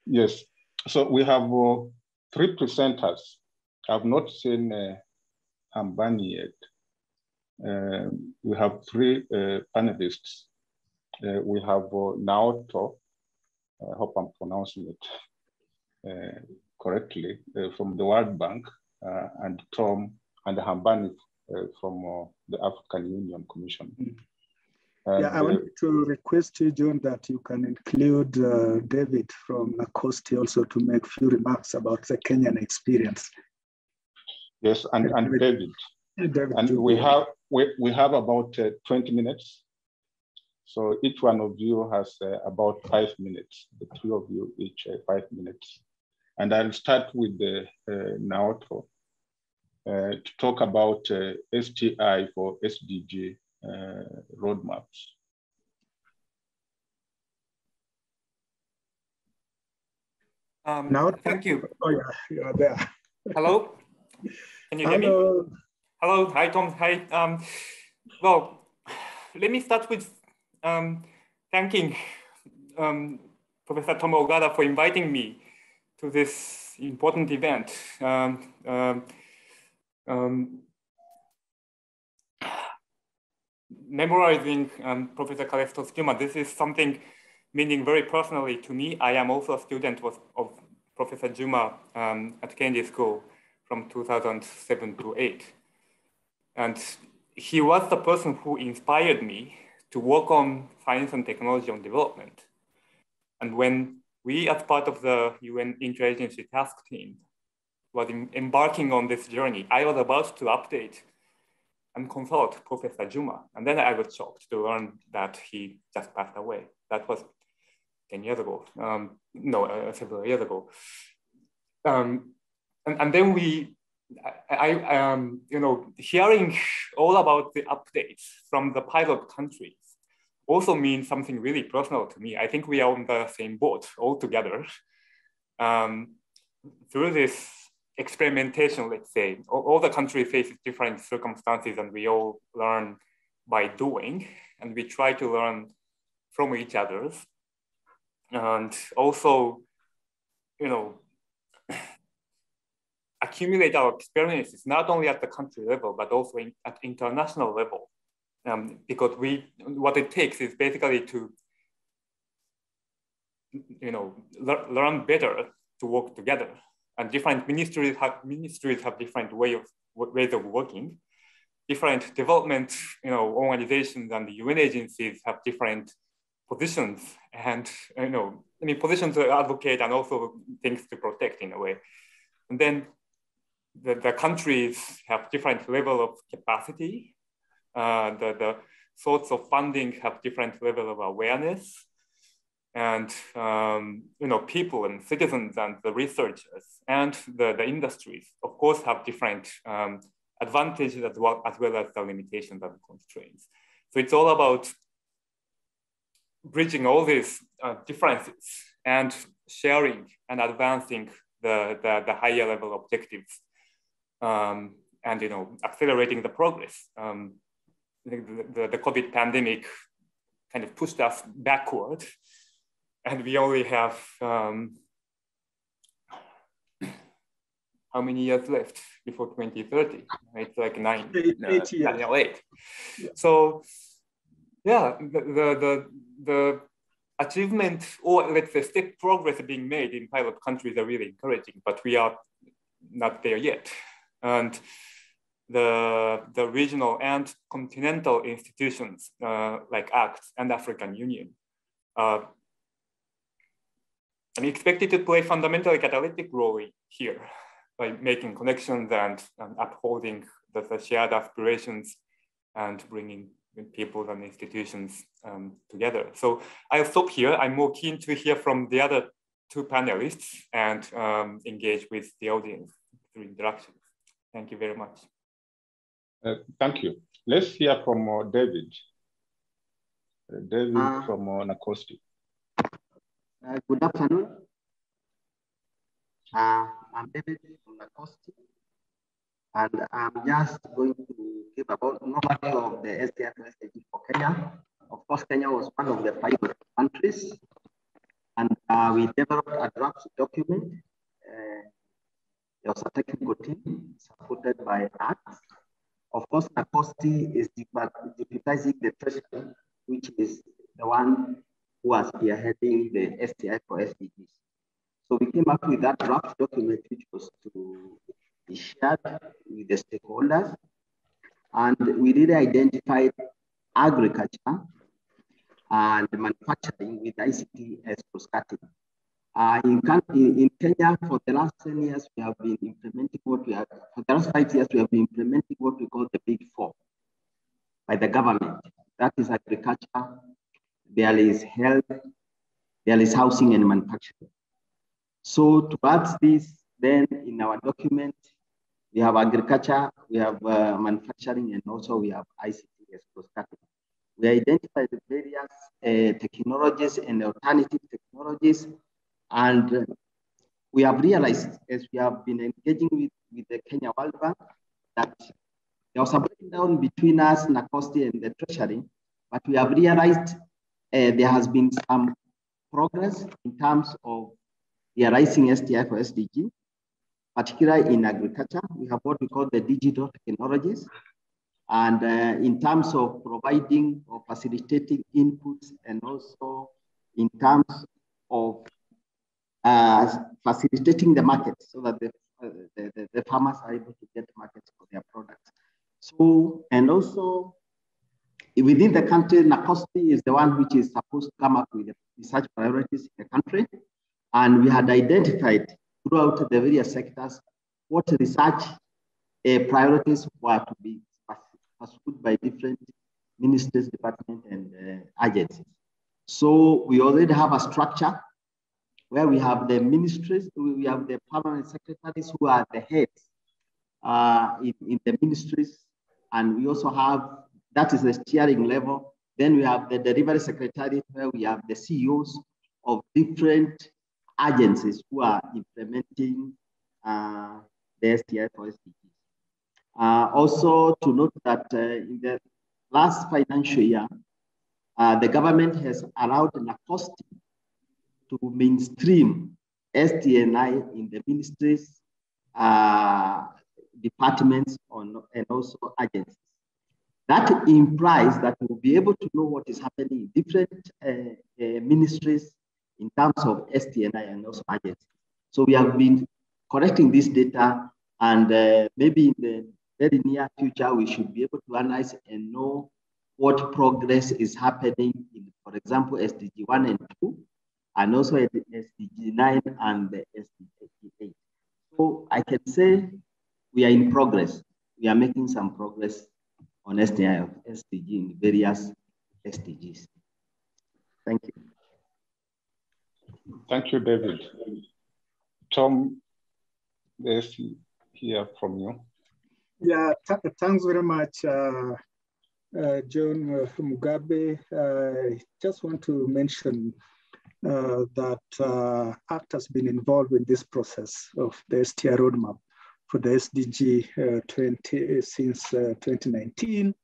Yes. So we have 3 presenters. I've not seen Hambani yet. We have 3 panelists. We have Naoto, I hope I'm pronouncing it correctly, from the WorldBank, and Tom and Hambani from the African Union Commission. Yeah, I want to request you, John, that you can include David from Nacosti also to make a few remarks about the Kenyan experience. Yes, and David. David and we have about 20 minutes. So each one of you has about 5 minutes, the 2 of you each 5 minutes. And I'll start with Naoto to talk about STI for SDG roadmaps. Now, thank you. Oh yeah, you are there. Hello, can you hear me? Hello, hi Tom, hi. Well, let me start with thanking Professor Tom Ogada for inviting me to this important event. Memorizing Professor Calestous Juma, this is something meaning very personally to me. I am also a student of Professor Juma at Kennedy School from 2007 to 8. And he was the person who inspired me to work on science and technology on development. And when we, as part of the UN Interagency Task Team, was embarking on this journey, I was about to update and consult Professor Juma. And then I was shocked to learn that he just passed away. That was 10 years ago, several years ago. And then hearing all about the updates from the pilot countries also means something really personal to me. I think we are on the same boat all together. Through this experimentation, let's say, all the countries face different circumstances and we all learn by doing, and we try to learn from each other. And also, accumulate our experiences, not only at the country level, but also at international level. Because what it takes is basically to, learn better to work together. And different ministries have different ways of working. Different development, organizations and the UN agencies have different positions and, positions to advocate and also things to protect in a way. And then the countries have different level of capacity. The sorts of funding have different level of awareness. And, people and citizens and the researchers and the industries, of course, have different advantages as well as the limitations and constraints. So it's all about bridging all these differences and sharing and advancing the higher level objectives and accelerating the progress. The COVID pandemic kind of pushed us backward, and we only have how many years left before 2030? It's like 8 years. Yeah. So yeah, the achievement, or let's say step progress being made in pilot countries are really encouraging, but we are not there yet. And the regional and continental institutions like ACT and African Union are expected to play fundamentally catalytic role here by making connections and upholding the shared aspirations and bringing people and institutions together. So I'll stop here. I'm more keen to hear from the other 2 panelists and engage with the audience through interactions. Thank you very much. Thank you. Let's hear from David. David from Nacosti. Good afternoon. I'm David from Nacosti, and I'm just going to give about an overview of the SDG for Kenya. Of course, Kenya was one of the pilot countries, And we developed a draft document. There was a technical team supported by ACTS. Of course, Nacosti is deputizing the treasury, which is the one who was spearheading the STI for SDGs. So we came up with that draft document, which was to be shared with the stakeholders. And we really identified agriculture and manufacturing with ICT as cross-cutting. In Kenya, for the last 10 years, we have been implementing for the last 5 years, we have been implementing what we call the Big Four by the government. That is agriculture, there is health, there is housing and manufacturing. So towards this, then in our document, we have agriculture, we have manufacturing, and also we have ICT as cross-cutting. We identified the various technologies and alternative technologies. And we have realized, as we have been engaging with the Kenya WorldBank, that there was a breakdown between us, Nacosti, and the Treasury, but we have realized there has been some progress in terms of realizing STI for SDG, particularly in agriculture. We have what we call the digital technologies. And in terms of providing or facilitating inputs, and also in terms of facilitating the market so that the farmers are able to get markets for their products. So, and also within the country, Nacosti is the one which is supposed to come up with the research priorities in the country. And we had identified throughout the various sectors what research priorities were to be pursued by different ministries, departments, and agencies. So we already have a structure where we have the ministries, we have the permanent secretaries who are the heads in the ministries. And we also have, that is the steering level. Then we have the delivery secretariat where we have the CEOs of different agencies who are implementing the STI for SDGs. Also to note that in the last financial year, the government has allowed Nacosti to mainstream STNI in the ministries, departments, and also agencies. That implies that we'll be able to know what is happening in different ministries in terms of STNI and also agencies. So we have been collecting this data, and maybe in the very near future, we should be able to analyze and know what progress is happening in, for example, SDG 1 and 2, and also SDG 9 and the SDG 8. So I can say we are in progress. We are making some progress on STI of SDG in various SDGs. Thank you. Thank you, David. Tom, let's hear from you. Yeah, thanks very much, John Mugabe. I just want to mention that ACT has been involved in this process of the STI roadmap for the SDG 20 since 2019.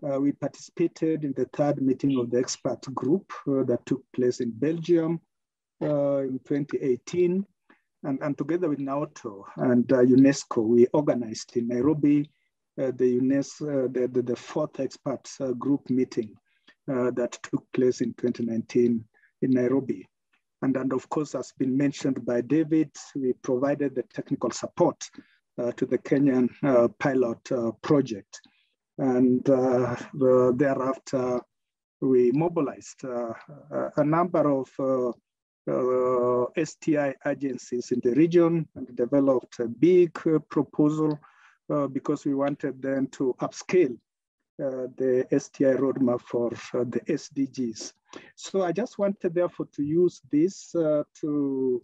We participated in the third meeting of the expert group that took place in Belgium in 2018. And together with Naoto and UNESCO, we organized in Nairobi the fourth expert group meeting that took place in 2019 in Nairobi. And of course, as been mentioned by David, we provided the technical support to the Kenyan pilot project. And thereafter, we mobilized a number of STI agencies in the region and developed a big proposal because we wanted them to upscale the STI roadmap for the SDGs. So I just wanted therefore to use this to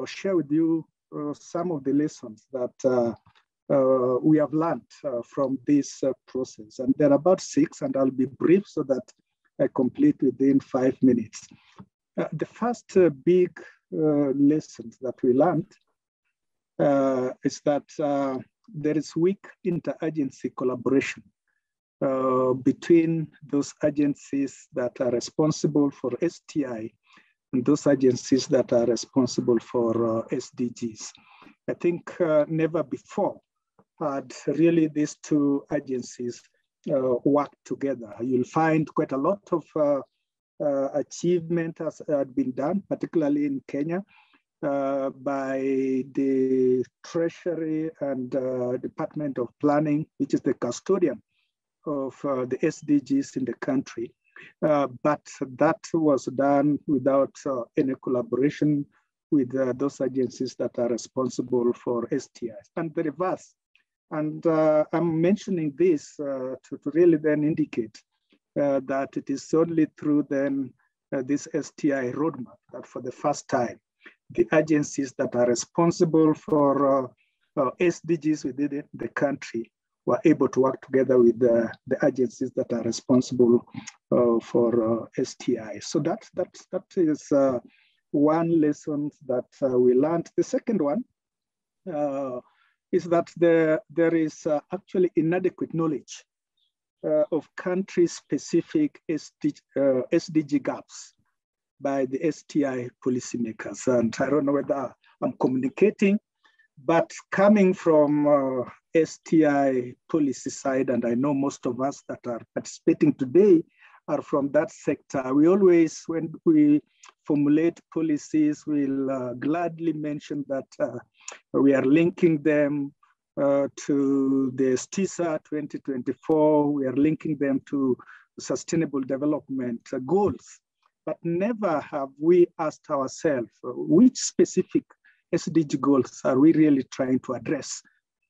share with you some of the lessons that we have learned from this process. And there are about 6, and I'll be brief so that I complete within 5 minutes. The first big lessons that we learned is that there is weak interagency collaboration between those agencies that are responsible for STI those agencies that are responsible for SDGs. I think never before had really these two agencies worked together. You'll find quite a lot of achievement has been done, particularly in Kenya, by the Treasury and Department of Planning, which is the custodian of the SDGs in the country. But that was done without any collaboration with those agencies that are responsible for STIs, and the reverse. And I'm mentioning this to really then indicate that it is only through then this STI roadmap that for the first time, the agencies that are responsible for SDGs within the country were able to work together with the agencies that are responsible for STI. So that is one lesson that we learned. The second one is that there is actually inadequate knowledge of country-specific SDG gaps by the STI policymakers. And I don't know whether I'm communicating, but coming from STI policy side, and I know most of us that are participating today are from that sector, we always, when we formulate policies, we'll gladly mention that we are linking them to the STISA 2024, we are linking them to sustainable development goals. But never have we asked ourselves, which specific SDG goals are we really trying to address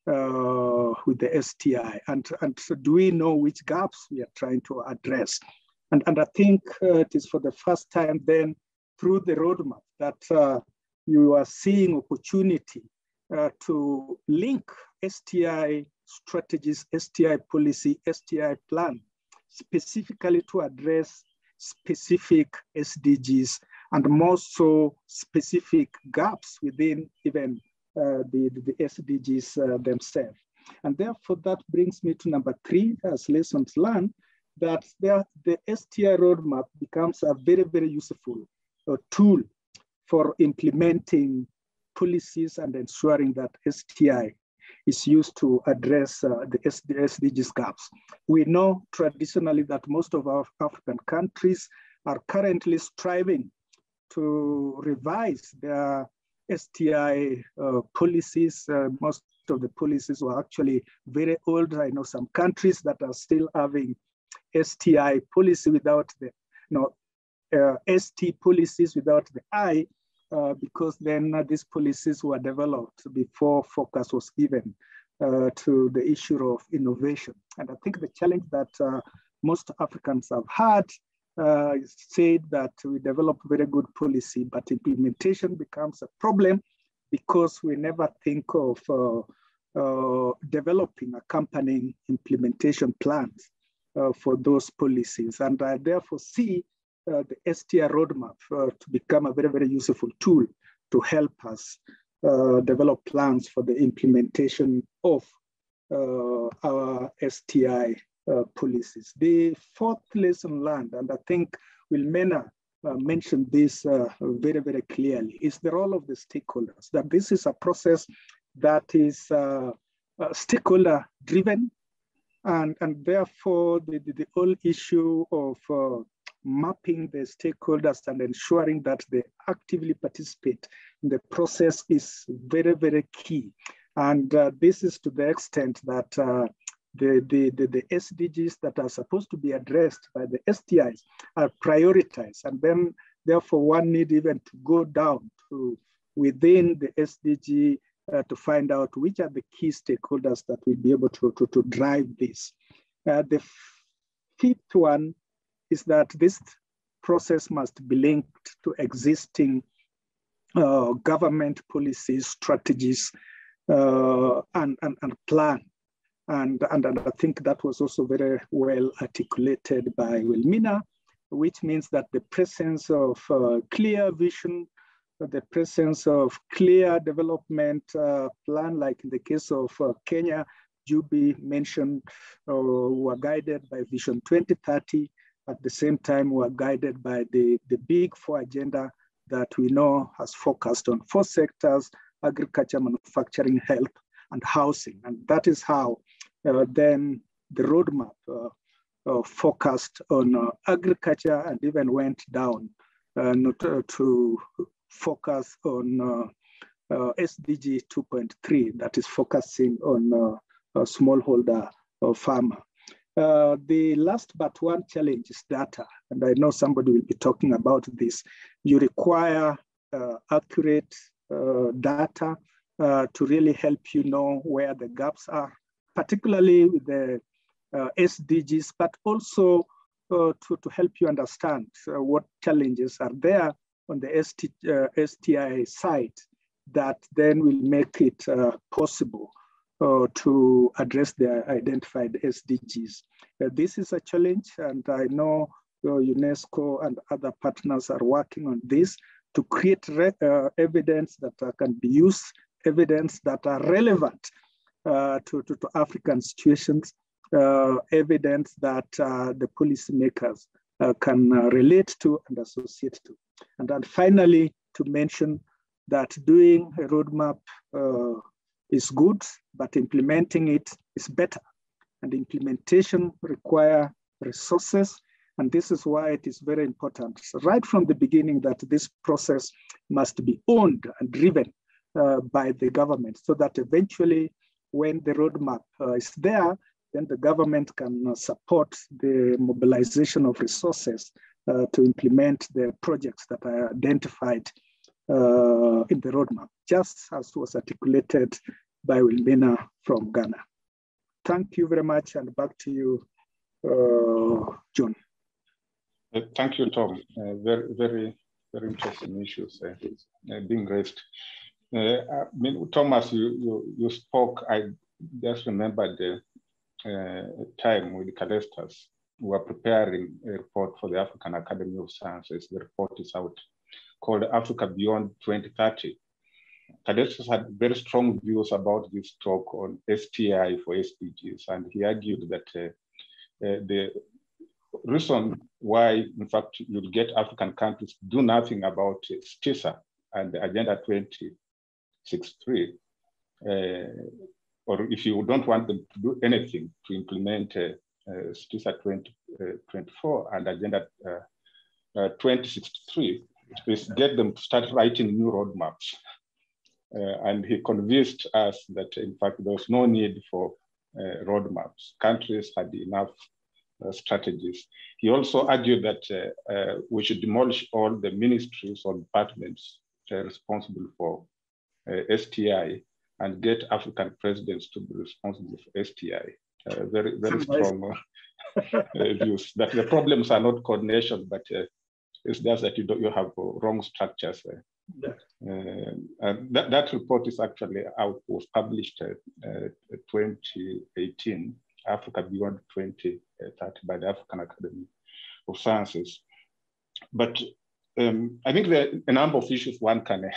with the STI? And so do we know which gaps we are trying to address? And I think it is for the first time then through the roadmap that you are seeing opportunity to link STI strategies, STI policy, STI plan, specifically to address specific SDGs and more so specific gaps within even the SDGs themselves. And therefore that brings me to number 3 as lessons learned, that the STI roadmap becomes a very, very useful tool for implementing policies and ensuring that STI is used to address the SDGs gaps. We know traditionally that most of our African countries are currently striving to revise their STI policies. Most of the policies were actually very old. I know some countries that are still having STI policy without the, ST policies without the I, because then these policies were developed before focus was given to the issue of innovation. And I think the challenge that most Africans have had said that we develop very good policy, but implementation becomes a problem because we never think of developing accompanying implementation plans for those policies. And I therefore see the STI roadmap to become a very, very useful tool to help us develop plans for the implementation of our STI policies. The 4th lesson learned, and I think Wilmena mentioned this very, very clearly, is the role of the stakeholders, that this is a process that is stakeholder driven, and therefore the whole issue of mapping the stakeholders and ensuring that they actively participate in the process is very, very key. And this is to the extent that the SDGs that are supposed to be addressed by the STIs are prioritized. And then therefore one need even to go down to within the SDG to find out which are the key stakeholders that will be able to drive this. The 5th one is that this process must be linked to existing government policies, strategies, and plan. And I think that was also very well articulated by Wilmina, which means that the presence of clear vision, the presence of clear development plan, like in the case of Kenya, Jubi mentioned, were guided by Vision 2030. At the same time, were guided by the Big 4 agenda that we know has focused on 4 sectors: agriculture, manufacturing, health, and housing. And that is how then the roadmap focused on agriculture and even went down to focus on SDG 2.3, that is focusing on smallholder farmer. The last but one challenge is data, and I know somebody will be talking about this. You require accurate data to really help you know where the gaps are, particularly with the SDGs, but also to help you understand what challenges are there on the STI side that then will make it possible to address the identified SDGs. This is a challenge, and I know UNESCO and other partners are working on this to create evidence that can be used, evidence that are relevant to African situations, evidence that the policymakers can relate to and associate to. And then finally, to mention that doing a roadmap is good, but implementing it is better. And implementation requires resources. And this is why it is very important, so right from the beginning, that this process must be owned and driven by the government, so that eventually when the roadmap is there, then the government can support the mobilization of resources to implement the projects that are identified in the roadmap, just as was articulated by Wilmina from Ghana. Thank you very much, and back to you, John. Thank you, Tom. Very interesting issues being raised. I mean, Thomas, you spoke. I just remembered the time with Calestous. We were preparing a report for the African Academy of Sciences. The report is out, called Africa Beyond 2030. Calestous had very strong views about this talk on STI for SDGs, and he argued that the reason why, in fact, you'll get African countries to do nothing about STISA and the Agenda 2063, or if you don't want them to do anything to implement STISA 2024 and Agenda 2063, is get them to start writing new roadmaps. And he convinced us that, in fact, there was no need for roadmaps. Countries had enough strategies. He also argued that we should demolish all the ministries or departments responsible for STI and get African presidents to be responsible for STI. Very strong views. That the problems are not coordination, but it's just that you have wrong structures. That report is actually out, was published 2018, Africa Beyond 2030 by the African Academy of Sciences. But I think there are a number of issues one can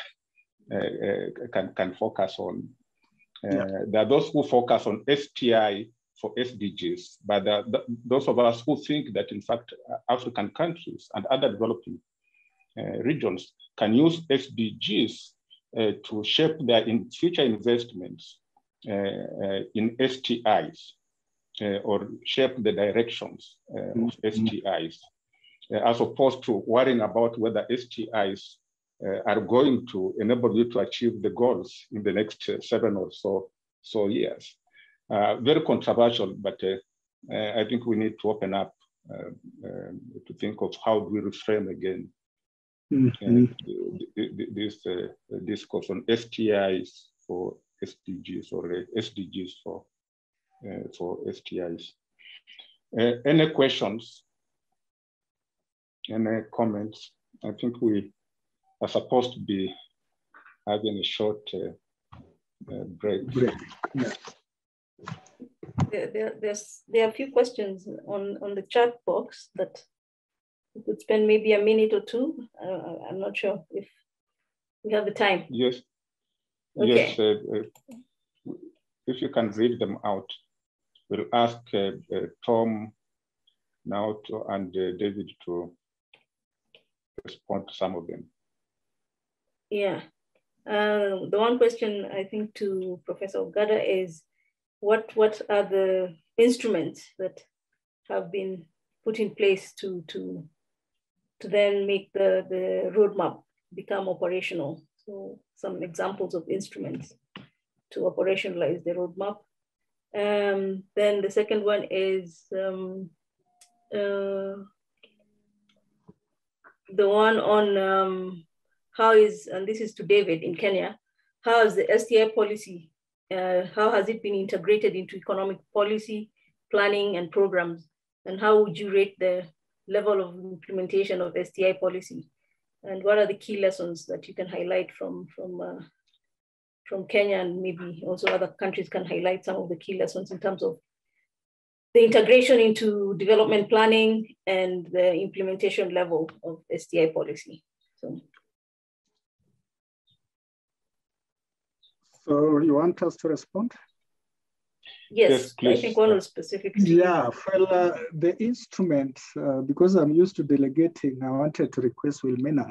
focus on. There are those who focus on STI for SDGs, but those of us who think that, in fact, African countries and other developing regions can use SDGs to shape their future investments in STIs or shape the directions of STIs, as opposed to worrying about whether STIs are going to enable you to achieve the goals in the next 7 or so years. Very controversial, but I think we need to open up to think of how do we reframe again this discourse on STIs for SDGs or SDGs for STIs. Any questions? Any comments? I think we are supposed to be having a short break. Yeah. There are a few questions on the chat box that we could spend maybe a minute or two. I'm not sure if we have the time. Yes. Okay. Yes. If you can read them out, we'll ask Tom, Naoto, and David to respond to some of them. Yeah. The one question I think to Professor Ogada is, what are the instruments that have been put in place to then make the roadmap become operational? So some examples of instruments to operationalize the roadmap. Then the second one is the one on how is, and this is to David in Kenya, how is the STI policy, how has it been integrated into economic policy, planning and programs? And how would you rate the level of implementation of STI policy? And what are the key lessons that you can highlight from Kenya, and maybe also other countries can highlight some of the key lessons in terms of the integration into development planning and the implementation level of STI policy. So you want us to respond? Yes, I think one was specific to yeah, well, the instrument, because I'm used to delegating, I wanted to request Wilmina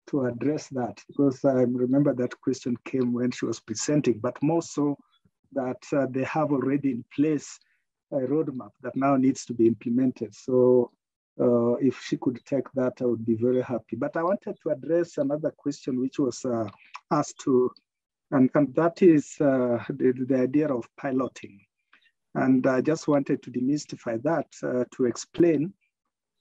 to address that, because I remember that question came when she was presenting, but more so that they have already in place a roadmap that now needs to be implemented. So if she could take that, I would be very happy. But I wanted to address another question which was asked to, and that is the idea of piloting. And I just wanted to demystify that to explain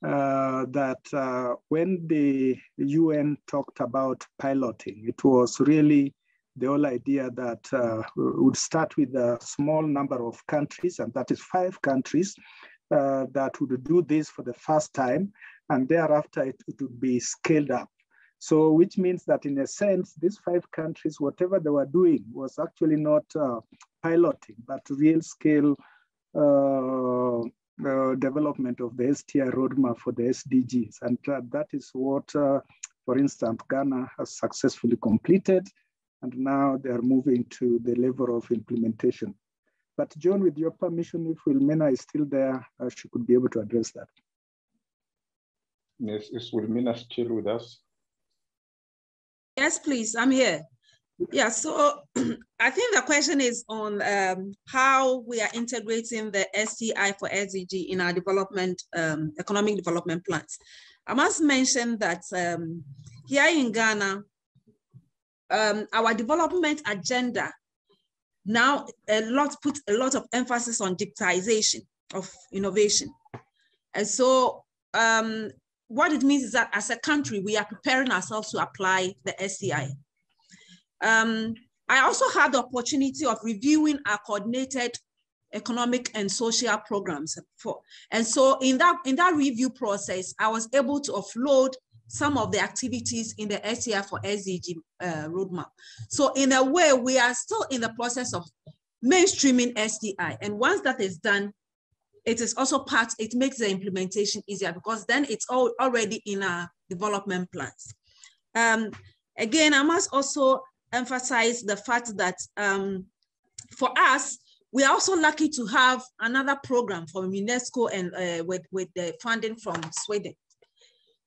that when the UN talked about piloting, it was really the whole idea that we would start with a small number of countries, and that is 5 countries, that would do this for the first time, and thereafter it would be scaled up. So which means that in a sense, these 5 countries, whatever they were doing was actually not piloting, but real scale development of the STI roadmap for the SDGs. And that is what, for instance, Ghana has successfully completed. And now they are moving to the level of implementation. But John, with your permission, if Wilmina is still there, she could be able to address that. Yes, is Wilmina still with us? Yes, please, I'm here. Yeah, so I think the question is on how we are integrating the STI for SDG in our development, economic development plans. I must mention that here in Ghana, our development agenda now puts a lot of emphasis on digitization of innovation. And so what it means is that as a country, we are preparing ourselves to apply the STI. I also had the opportunity of reviewing our coordinated economic and social programs. And so in that review process, I was able to offload some of the activities in the STI for SDG roadmap. So in a way, we are still in the process of mainstreaming STI. And once that is done, it is also it makes the implementation easier, because then it's already in our development plans. Again, I must also emphasize the fact that for us, we are also lucky to have another program from UNESCO and with the funding from Sweden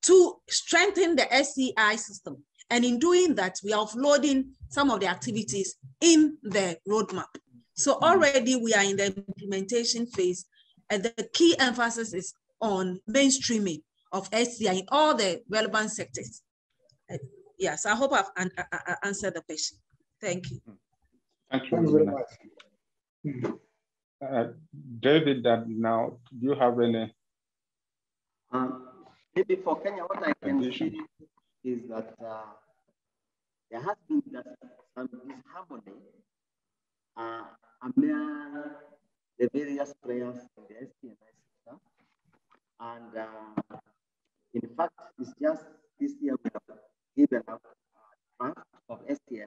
to strengthen the STI system. And in doing that, we are offloading some of the activities in the roadmap. So already we are in the implementation phase, and the key emphasis is on mainstreaming of STI in all the relevant sectors. Yes, I hope I've answered the question. Thank you. Thank you very much. David, now, do you have any? Maybe for Kenya, what I can see is that there has been some disharmony among the various players in the STI system. And in fact, it's just this year we have given out draft of STI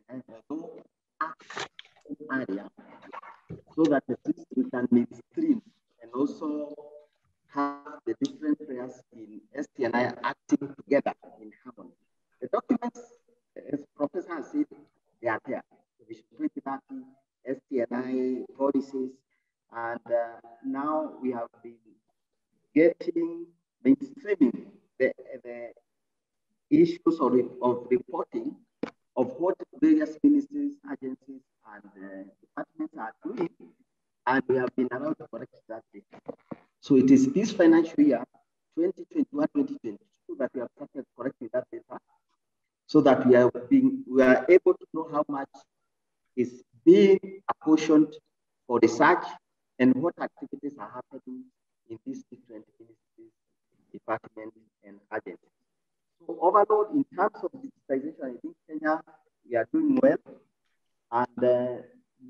area, so that at least we can mainstream and also have the different players in STI acting together in harmony. The documents, as Professor has said, they are there. Vision 2030, STI policies, and now we have been getting mainstreaming the issues of reporting of what various ministries, agencies, and departments are doing, and we have been allowed to correct that data. So it is this financial year, 2021-2022, that we have started correcting that data, so that we are able to know how much is being apportioned for research and what activities are happening in these different ministries, departments, and agencies. So overall, in terms of digitization, I think Kenya, we are doing well. And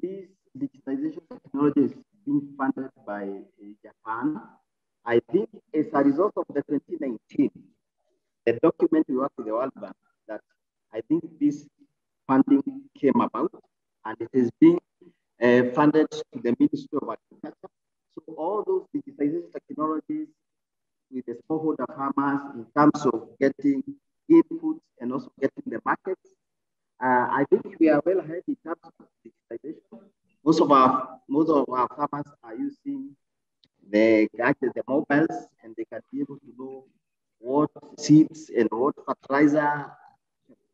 this digitization technology is being funded by Japan. I think as a result of the 2019, the document we worked with the World Bank, that I think this funding came about, and it is being funded to the Ministry of Agriculture. So all those digitization technologies with the smallholder farmers in terms of getting inputs and also getting the markets, I think we are well ahead in terms of digitization. Most of our farmers are using the gadgets, the mobiles, and they can be able to know what seeds and what fertilizer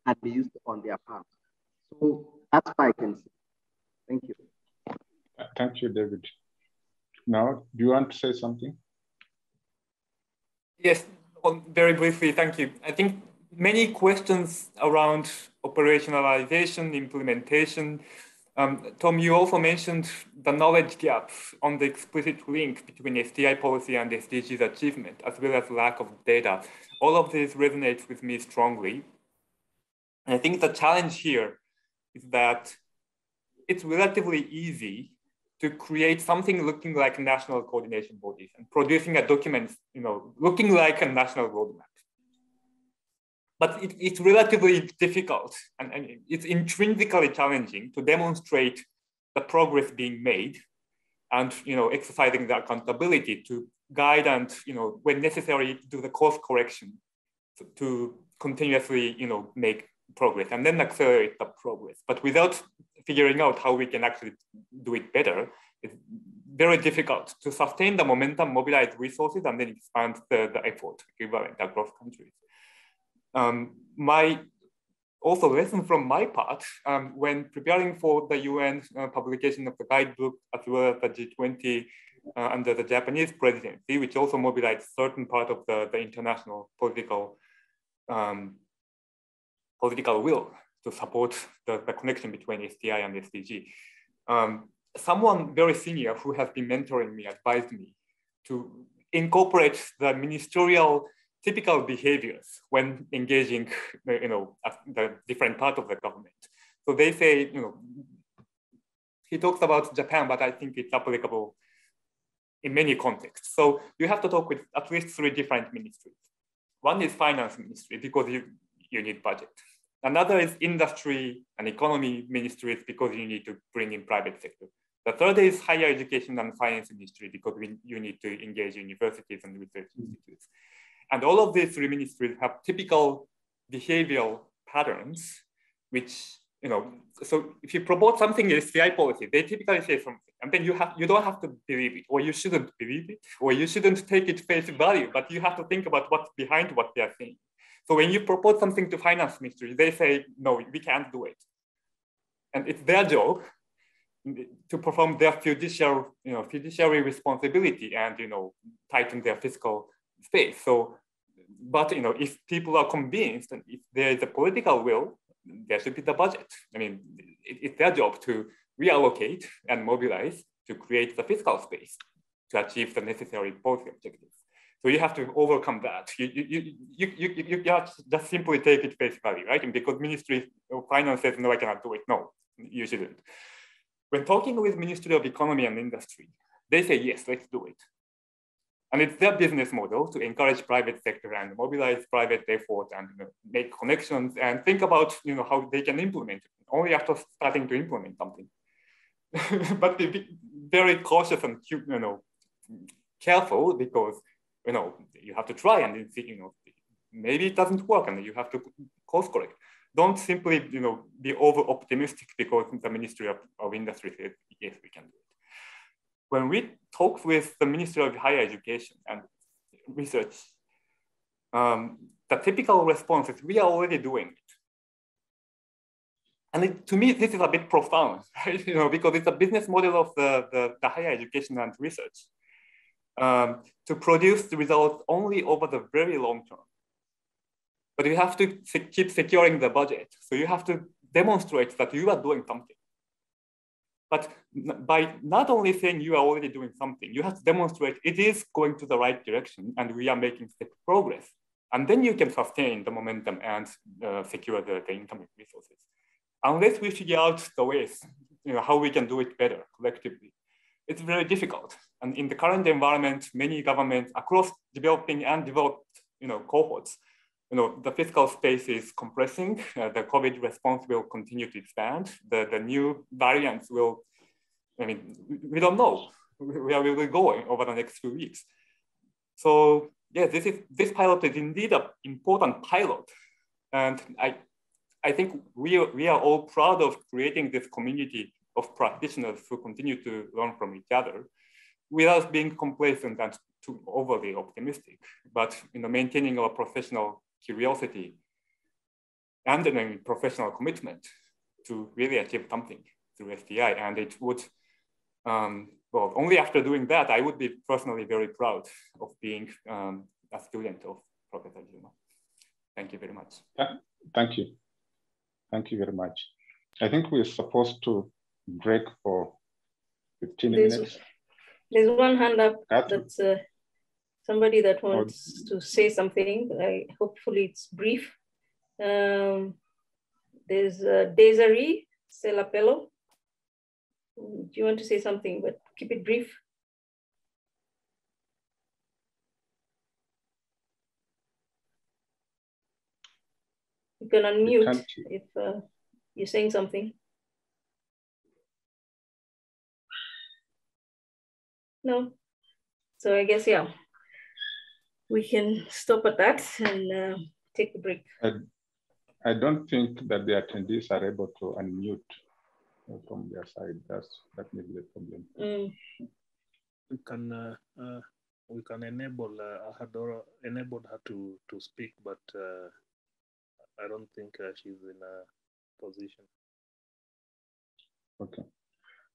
can be used on their farms. So that's what I can say. Thank you. Thank you, David. Now, do you want to say something? Yes, well, very briefly, thank you. I think many questions around operationalization, implementation. Tom, you also mentioned the knowledge gap on the explicit link between STI policy and SDGs achievement, as well as lack of data. All of this resonates with me strongly. And I think the challenge here is that it's relatively easy to create something looking like national coordination bodies and producing a document, looking like a national roadmap. But it's relatively difficult and it's intrinsically challenging to demonstrate the progress being made and exercising the accountability to guide and when necessary do the course correction to continuously make progress and then accelerate the progress. But without figuring out how we can actually do it better, it's very difficult to sustain the momentum, mobilize resources, and then expand the effort equivalent across countries. My also lesson from my part, when preparing for the UN publication of the guidebook as well as the G20 under the Japanese presidency, which also mobilized certain part of the international political will to support the connection between STI and SDG. Someone very senior who has been mentoring me advised me to incorporate the ministerial typical behaviors when engaging, the different part of the government. So they say, he talks about Japan, but I think it's applicable in many contexts. So you have to talk with at least 3 different ministries. One is finance ministry because you need budget. Another is industry and economy ministries because you need to bring in private sector. The third is higher education and science ministry because you need to engage universities and research institutes. And all of these 3 ministries have typical behavioral patterns, which, so if you promote something in STI policy, they typically say something, and then you don't have to believe it, or you shouldn't believe it, or you shouldn't take it face value, but you have to think about what's behind what they are saying. So when you propose something to finance ministry, they say, no, we can't do it. And it's their job to perform their fiduciary responsibility and, tighten their fiscal space. So, but, if people are convinced and if there is a political will, there should be the budget. I mean, it's their job to reallocate and mobilize to create the fiscal space to achieve the necessary policy objectives. So you have to overcome that. You can't just simply take it face value, right? And because Ministry of Finance says, no, I cannot do it. No, you shouldn't. When talking with Ministry of Economy and Industry, they say, yes, let's do it. And it's their business model to encourage private sector and mobilize private effort and make connections and think about how they can implement it, only after starting to implement something. But be very cautious and careful because you have to try and then see, maybe it doesn't work and you have to course correct. Don't simply be over optimistic because the Ministry of Industry says, yes, we can do it. When we talk with the Ministry of Higher Education and Research, the typical response is we are already doing it. And to me, this is a bit profound, right? Because it's a business model of the higher education and research to produce the results only over the very long term. But you have to keep securing the budget. So you have to demonstrate that you are doing something. But by not only saying you are already doing something, you have to demonstrate it is going to the right direction and we are making steady progress. And then you can sustain the momentum and secure the income resources. Unless we figure out the ways, how we can do it better collectively, it's very difficult. And in the current environment, many governments across developing and developed, cohorts, the fiscal space is compressing. The COVID response will continue to expand. The new variants will, we don't know where we will go over the next few weeks. So yeah, this pilot is indeed an important pilot. And I think we are all proud of creating this community of practitioners who continue to learn from each other without being complacent and too overly optimistic, but maintaining our professional curiosity and then professional commitment to really achieve something through STI. And it would, well, only after doing that, I would be personally very proud of being a student of Professor Juma. Thank you very much. Thank you. Thank you very much. I think we're supposed to break for 15 minutes. There's one hand up. That's somebody that wants to say something. Hopefully it's brief. There's Desiree Selapello. Do you want to say something, but keep it brief? You can unmute if you're saying something. No. So I guess, yeah, we can stop at that and take the break. I don't think that the attendees are able to unmute from their side. That may be the problem. We can enable her to speak, but I don't think she's in a position. Okay.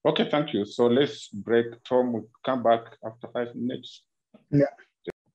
Okay, thank you. So let's break. Tom will come back after 5 minutes. Yeah.